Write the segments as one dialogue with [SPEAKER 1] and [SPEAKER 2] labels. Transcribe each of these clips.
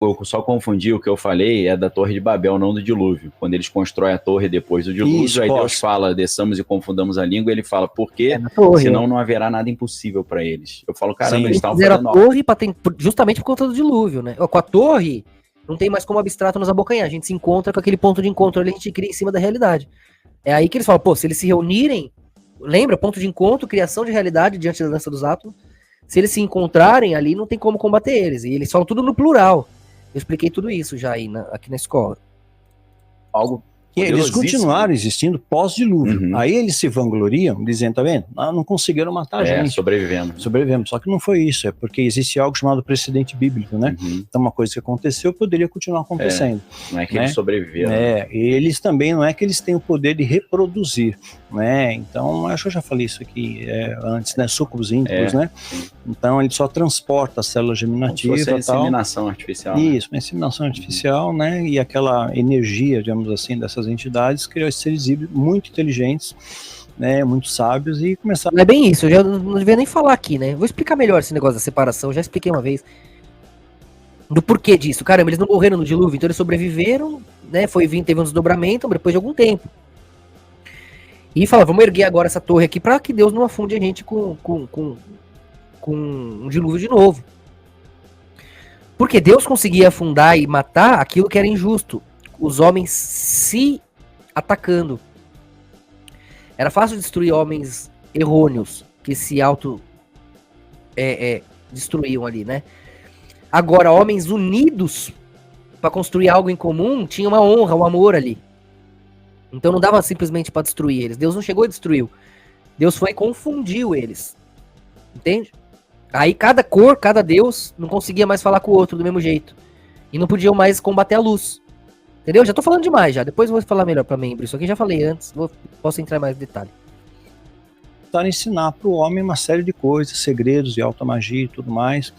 [SPEAKER 1] Eu só confundi o que eu falei, é da Torre de Babel, não do dilúvio. Quando eles constroem a torre depois do dilúvio,
[SPEAKER 2] Isso,
[SPEAKER 1] aí
[SPEAKER 2] posso.
[SPEAKER 1] Deus fala, desçamos e confundamos a língua, ele fala, por quê?
[SPEAKER 3] na torre,
[SPEAKER 1] Senão não haverá nada impossível para eles. Eu falo, caramba,
[SPEAKER 2] Sim.
[SPEAKER 1] eles
[SPEAKER 3] Eles
[SPEAKER 1] estavam
[SPEAKER 3] fizeram
[SPEAKER 1] fazendo
[SPEAKER 3] a torre justamente por conta do dilúvio, né? Com a torre, não tem mais como abstrato nos abocanhar. A gente se encontra com aquele ponto de encontro ali, a gente cria em cima da realidade. É aí que eles falam, pô, se eles se reunirem, lembra, ponto de encontro, criação de realidade diante da dança dos átomos, se eles se encontrarem ali, não tem como combater eles. E eles falam tudo no plural. Eu expliquei tudo isso já aí aqui na escola.
[SPEAKER 1] algo
[SPEAKER 2] E eles
[SPEAKER 1] poderosíssimo.
[SPEAKER 2] continuaram existindo pós-dilúvio.
[SPEAKER 1] Uhum.
[SPEAKER 2] Aí eles se vangloriam, dizendo, tá vendo? Não conseguiram matar a gente.
[SPEAKER 1] Sobrevivendo.
[SPEAKER 2] Sobrevivemos. Só que não foi isso, é porque existe algo chamado precedente bíblico, né?
[SPEAKER 1] Uhum.
[SPEAKER 2] Então uma coisa que aconteceu poderia continuar acontecendo.
[SPEAKER 1] Não é que
[SPEAKER 2] né?
[SPEAKER 1] eles sobreviveram.
[SPEAKER 2] E eles também, não é que eles têm o poder de reproduzir, né? Então, acho que eu já falei isso aqui antes, né? Súcubos íntegros, né? Então, ele só transporta a célula germinativa e tal.
[SPEAKER 1] Inseminação artificial.
[SPEAKER 2] Isso, uma inseminação artificial, né? E aquela energia, digamos assim, dessas entidades criou esses seres híbridos muito inteligentes, né? Muito sábios e começaram...
[SPEAKER 3] Não é bem isso, eu já não devia nem falar aqui, né? Vou explicar melhor esse negócio da separação, já expliquei uma vez. Do porquê disso. Caramba, eles não morreram no dilúvio, então eles sobreviveram, né? Teve um desdobramento depois de algum tempo. E fala, vamos erguer agora essa torre aqui para que Deus não afunde a gente com um dilúvio de novo. Porque Deus conseguia afundar e matar aquilo que era injusto. Os homens se atacando. Era fácil destruir homens errôneos que se destruíam ali, né? Agora, homens unidos para construir algo em comum, tinha uma honra, um amor ali. Então não dava simplesmente para destruir eles. Deus não chegou e destruiu. Deus foi e confundiu eles. Entende? Aí cada cor, cada deus, não conseguia mais falar com o outro do mesmo jeito. E não podiam mais combater a luz. Entendeu? Já tô falando demais já. Depois eu vou falar melhor para membro. Isso aqui já falei antes. Posso entrar mais em detalhe.
[SPEAKER 2] Para ensinar para o homem uma série de coisas, segredos de alta magia e tudo mais,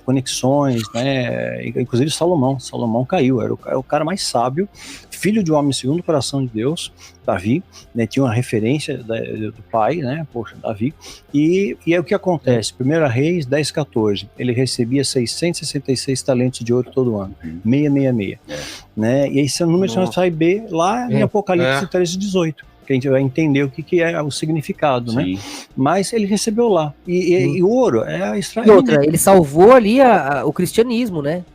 [SPEAKER 2] conexões, né? Inclusive Salomão caiu, era o cara mais sábio, filho de um homem segundo o coração de Deus, Davi, né? Tinha uma referência do pai, né? Poxa, Davi, e é o que acontece, 1 Reis 10:14, ele recebia 666 talentos de ouro todo ano, 666, né? E esse número você vai ver lá em Apocalipse 13:18. Que a gente vai entender o que é o significado, né? Mas ele recebeu lá. E o ouro é extraído.
[SPEAKER 3] E outra, ele salvou ali o cristianismo, né?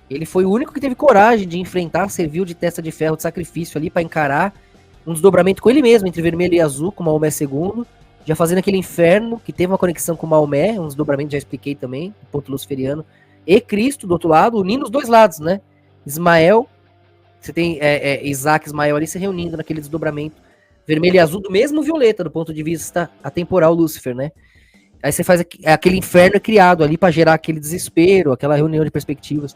[SPEAKER 3] Ele foi o único que teve coragem de enfrentar, serviu de testa de ferro de sacrifício ali para encarar um desdobramento com ele mesmo, entre vermelho e azul, com Maomé II, já fazendo aquele inferno, que teve uma conexão com Maomé, um desdobramento, já expliquei também, ponto luciferiano, e Cristo do outro lado, unindo os dois lados, né? Ismael, você tem Isaac e Ismael ali se reunindo naquele desdobramento, vermelho e azul do mesmo violeta, do ponto de vista atemporal Lúcifer, né? Aí você faz aquele inferno criado ali para gerar aquele desespero, aquela reunião de perspectivas.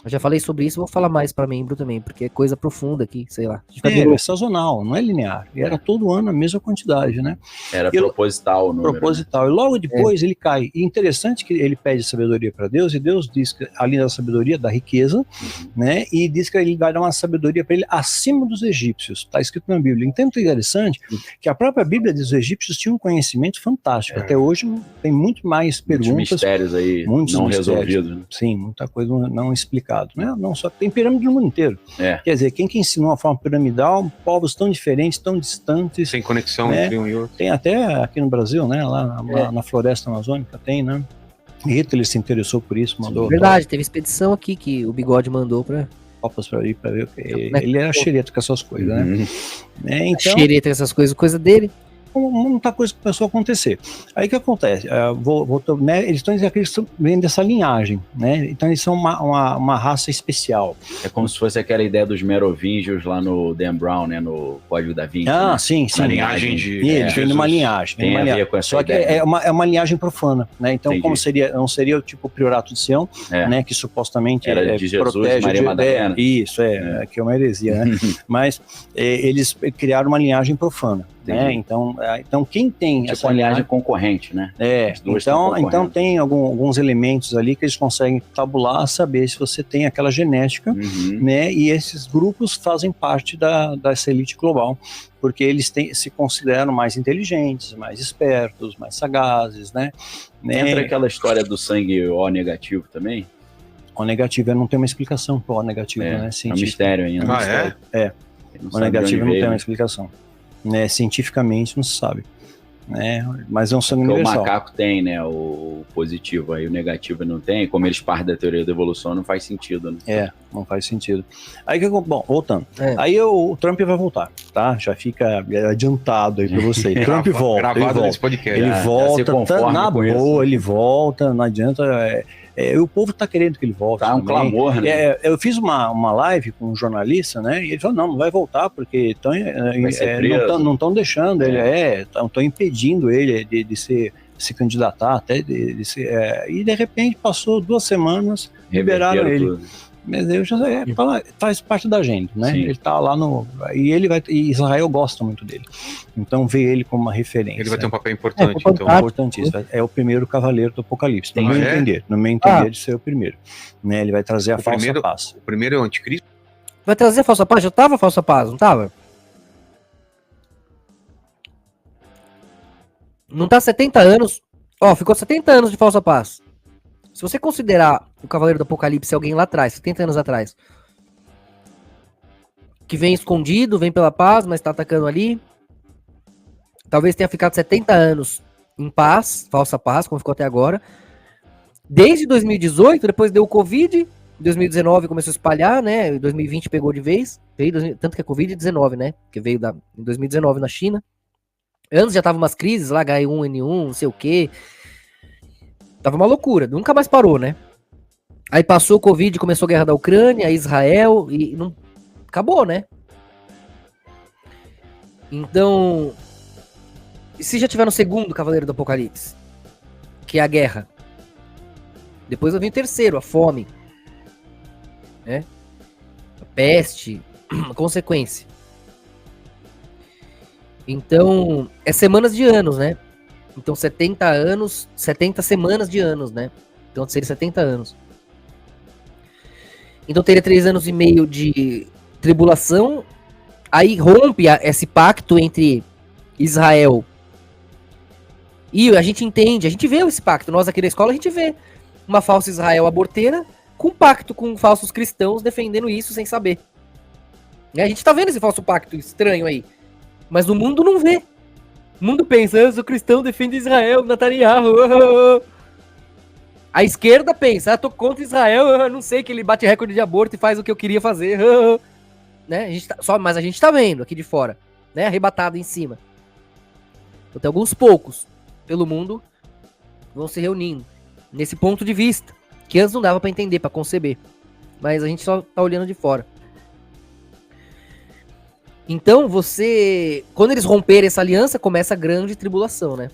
[SPEAKER 3] Eu já falei sobre isso, vou falar mais para membro também, porque é coisa profunda aqui, sei lá.
[SPEAKER 2] É sazonal, não é linear. E era todo ano a mesma quantidade, né?
[SPEAKER 1] Era proposital o número.
[SPEAKER 2] Proposital. Né? E logo depois ele cai. E interessante que ele pede sabedoria para Deus, e Deus diz que, além da sabedoria, da riqueza, né? E diz que ele vai dar uma sabedoria para ele acima dos egípcios. Está escrito na Bíblia. Então é interessante que a própria Bíblia diz que os egípcios tinham um conhecimento fantástico. Até hoje tem muito mais perguntas.
[SPEAKER 1] Muitos mistérios aí não resolvidos. Né?
[SPEAKER 2] Sim, muita coisa não explicada. Né? Não só tem pirâmide no mundo inteiro. Quer dizer, quem que ensinou a forma piramidal, povos tão diferentes, tão distantes.
[SPEAKER 4] Sem conexão entre um e outro.
[SPEAKER 2] Tem até aqui no Brasil, né? Lá na floresta amazônica tem, né? Hitler se interessou por isso, mandou.
[SPEAKER 3] Verdade, teve expedição aqui que o Bigode mandou para
[SPEAKER 2] copas para ir para ver. Ele era xereta com essas coisas, né? Então,
[SPEAKER 3] xereta com essas coisas, coisa dele.
[SPEAKER 2] Muita coisa que começou a acontecer. Aí o que acontece? Né, eles estão dizendo que eles vêm dessa linhagem, né? Então eles são uma raça especial.
[SPEAKER 1] É como se fosse aquela ideia dos merovingios lá no Dan Brown, né? No Código da Vinci.
[SPEAKER 2] Ah,
[SPEAKER 1] né?
[SPEAKER 2] sim.
[SPEAKER 1] A linhagem de
[SPEAKER 2] eles vêm numa linhagem.
[SPEAKER 1] Tem a ver com essa
[SPEAKER 2] Só
[SPEAKER 1] ideia.
[SPEAKER 2] que é uma linhagem profana, né? Então,
[SPEAKER 1] Entendi.
[SPEAKER 2] como não seria o tipo o Priorato de Sião, né? Que supostamente
[SPEAKER 1] era de Jesus,
[SPEAKER 2] protege
[SPEAKER 1] Maria Madalena.
[SPEAKER 2] Isso, que é uma heresia, né? Mas eles criaram uma linhagem profana. Né? Então quem tem
[SPEAKER 1] tipo
[SPEAKER 2] essa
[SPEAKER 1] uma linhagem concorrente, né?
[SPEAKER 2] Então tem alguns elementos ali que eles conseguem tabular, saber se você tem aquela genética, né? E esses grupos fazem parte dessa elite global, porque eles se consideram mais inteligentes, mais espertos, mais sagazes, né?
[SPEAKER 1] Entra aquela história do sangue O negativo também?
[SPEAKER 2] O negativo não tem uma explicação pro O negativo, né?
[SPEAKER 1] É um
[SPEAKER 2] Científico.
[SPEAKER 1] mistério ainda.
[SPEAKER 4] Ah, é?
[SPEAKER 1] Não
[SPEAKER 2] O
[SPEAKER 1] sabe de
[SPEAKER 2] negativo
[SPEAKER 1] onde
[SPEAKER 2] não tem
[SPEAKER 1] veio,
[SPEAKER 2] uma
[SPEAKER 1] né?
[SPEAKER 2] explicação. Né? Cientificamente não se sabe. Né? Mas é um sangue
[SPEAKER 1] Porque o
[SPEAKER 2] universal.
[SPEAKER 1] macaco tem, né, o positivo, aí o negativo não tem, como eles partem da teoria da evolução, não faz sentido, né?
[SPEAKER 2] Não faz sentido. Aí bom, voltando.
[SPEAKER 3] É.
[SPEAKER 2] Aí o Trump vai voltar, tá? Já fica adiantado aí pra você. Trump volta, ele
[SPEAKER 4] Gravado
[SPEAKER 2] volta.
[SPEAKER 4] nesse podcast.
[SPEAKER 2] Ele
[SPEAKER 1] Já se
[SPEAKER 2] volta,
[SPEAKER 1] conforma
[SPEAKER 2] na
[SPEAKER 1] com isso.
[SPEAKER 2] boa, ele volta, não adianta. O povo tá querendo que ele volte.
[SPEAKER 1] Tá um
[SPEAKER 2] também.
[SPEAKER 1] clamor, né?
[SPEAKER 2] Eu fiz uma live com um jornalista, né? E ele falou: não vai voltar, porque
[SPEAKER 1] Vai ser preso.
[SPEAKER 2] não estão deixando ele, estão impedindo ele de se candidatar, até de ser. E de repente passou 2 semanas, liberaram
[SPEAKER 1] Reverteram
[SPEAKER 2] ele.
[SPEAKER 1] tudo.
[SPEAKER 2] Mas eu já faz parte da agenda, né?
[SPEAKER 1] Sim.
[SPEAKER 2] Ele tá lá e Israel gosta muito dele. Então vê ele como uma referência.
[SPEAKER 4] Ele vai ter um papel importante,
[SPEAKER 3] É,
[SPEAKER 4] então.
[SPEAKER 2] Importantíssimo. É o primeiro cavaleiro do Apocalipse, no meu entender. No meu entender, de ser o primeiro. Né? Ele vai trazer a falsa paz.
[SPEAKER 4] O primeiro é o anticristo?
[SPEAKER 3] Vai trazer a falsa paz? Já tava a falsa paz, não tava? Não tá 70 anos. Ó, ficou 70 anos de falsa paz. Se você considerar o Cavaleiro do Apocalipse alguém lá atrás, 70 anos atrás, que vem escondido, vem pela paz, mas tá atacando ali, talvez tenha ficado 70 anos em paz, falsa paz, como ficou até agora. Desde 2018, depois deu o Covid, 2019 começou a espalhar, né? 2020 pegou de vez, tanto que é Covid-19, né? Que veio em 2019 na China. Antes já tava umas crises lá, H1N1, não sei o quê. Tava uma loucura, nunca mais parou, né? Aí passou o Covid, começou a guerra da Ucrânia, Israel, e não acabou, né? Então, e se já tiver no segundo Cavaleiro do Apocalipse, que é a guerra? Depois vai vir o terceiro, a fome, né? A peste, a consequência. Então, é semanas de anos, né? Então, 70 anos, 70 semanas de anos, né? Então, seria 70 anos. Então, teria 3 anos e meio de tribulação. Aí rompe esse pacto entre Israel. E a gente entende, a gente vê esse pacto. Nós aqui na escola, a gente vê uma falsa Israel aborteira com pacto com falsos cristãos defendendo isso sem saber. A gente tá vendo esse falso pacto estranho aí. Mas o mundo não vê. O mundo pensa, eu sou cristão, defendo Israel, Netanyahu. A esquerda pensa, tô contra Israel, eu não sei que ele bate recorde de aborto e faz o que eu queria fazer. Né? Mas a gente tá vendo aqui de fora, né? Arrebatado em cima. Então tem alguns poucos pelo mundo vão se reunindo nesse ponto de vista, que antes não dava pra entender, pra conceber. Mas a gente só tá olhando de fora. Então, quando eles romperem essa aliança, começa a grande tribulação, né?